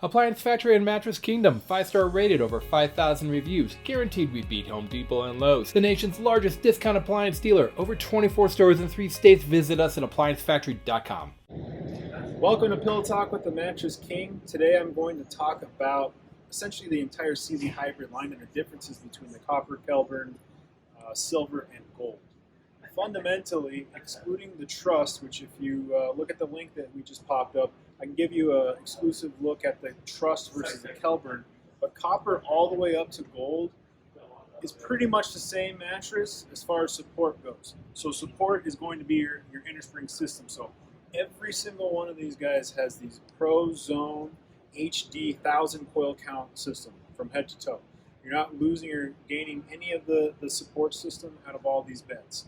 Appliance Factory and Mattress Kingdom, 5-star rated, over 5,000 reviews, guaranteed we beat Home Depot and Lowe's. The nation's largest discount appliance dealer, over 24 stores in 3 states. Visit us at ApplianceFactory.com. Welcome to Pillow Talk with the Mattress King. Today I'm going to talk about essentially the entire Sealy hybrid line and the differences between the copper, Kelburn, silver, and gold. Fundamentally, excluding the truss, which if you look at the link that we just popped up, I can give you an exclusive look at the truss versus the Kelburn, but copper all the way up to gold is pretty much the same mattress as far as support goes. So support is going to be your innerspring system. So every single one of these guys has these Pro Zone HD 1000 coil count system from head to toe. You're not losing or gaining any of the support system out of all these beds.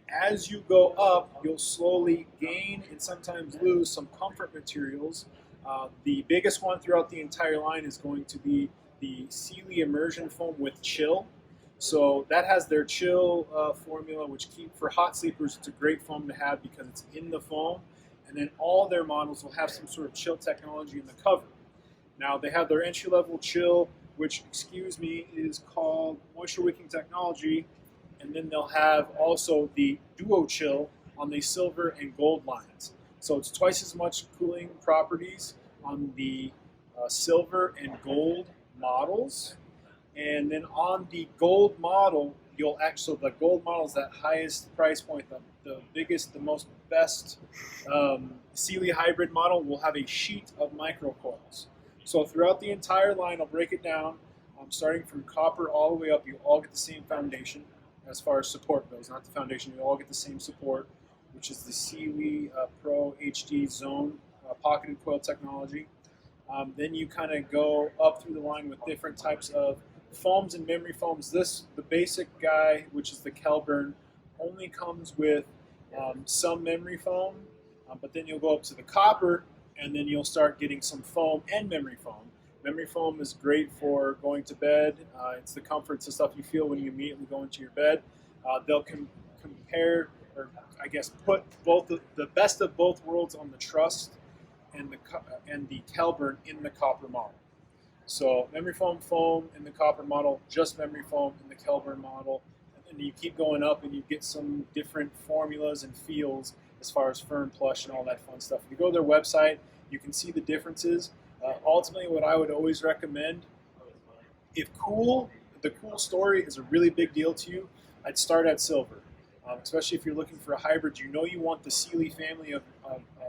As you go up, you'll slowly gain and sometimes lose some comfort materials. The biggest one throughout the entire line is going to be the Sealy Immersion Foam with chill. So that has their chill formula, which for hot sleepers, it's a great foam to have because it's in the foam. And then all their models will have some sort of chill technology in the cover. Now they have their entry-level chill, which, is called moisture wicking technology. And then they'll have also the Duo Chill on the silver and gold lines. So it's twice as much cooling properties on the silver and gold models. And then on the gold model, so the gold model is that highest price point, the biggest, the most best Sealy hybrid model will have a sheet of microcoils. So throughout the entire line, I'll break it down, starting from copper all the way up, you all get the same foundation. As far as support goes, not the foundation, you all get the same support, which is the Sealy Pro HD Zone pocketed coil technology. Then you kind of go up through the line with different types of foams and memory foams. The basic guy, which is the Kelburn, only comes with some memory foam, but then you'll go up to the copper, and then you'll start getting some foam and memory foam. Memory foam is great for going to bed. It's the comfort, it's the stuff you feel when you immediately go into your bed. They'll compare, or I guess put both the best of both worlds on the truss and the Kelburn in the copper model. So memory foam in the copper model, just memory foam in the Kelburn model. And then you keep going up and you get some different formulas and feels as far as firm, plush, and all that fun stuff. If you go to their website, you can see the differences. Ultimately, what I would always recommend, if the cool story is a really big deal to you, I'd start at silver. Especially if you're looking for a hybrid, you want the Sealy family of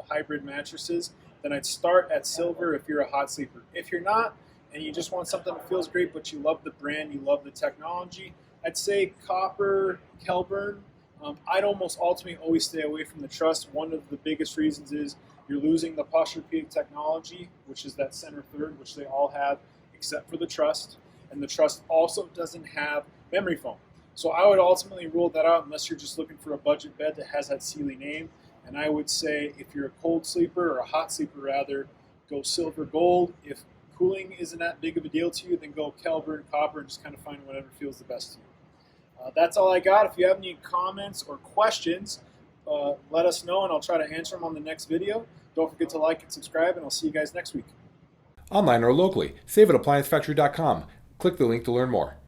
hybrid mattresses, then I'd start at silver if you're a hot sleeper. If you're not, and you just want something that feels great, but you love the brand, you love the technology, I'd say copper, Kelburn. I'd almost ultimately always stay away from the truss. One of the biggest reasons is you're losing the Posturepedic technology, which is that center third, which they all have except for the truss. And the truss also doesn't have memory foam. So I would ultimately rule that out unless you're just looking for a budget bed that has that Sealy name. And I would say if you're a cold sleeper, or a hot sleeper rather, go silver, gold. If cooling isn't that big of a deal to you, then go Kelburn, copper, and just kind of find whatever feels the best to you. That's all I got. If you have any comments or questions, let us know and I'll try to answer them on the next video. Don't forget to like and subscribe, and I'll see you guys next week. Online or locally, save at ApplianceFactory.com. Click the link to learn more.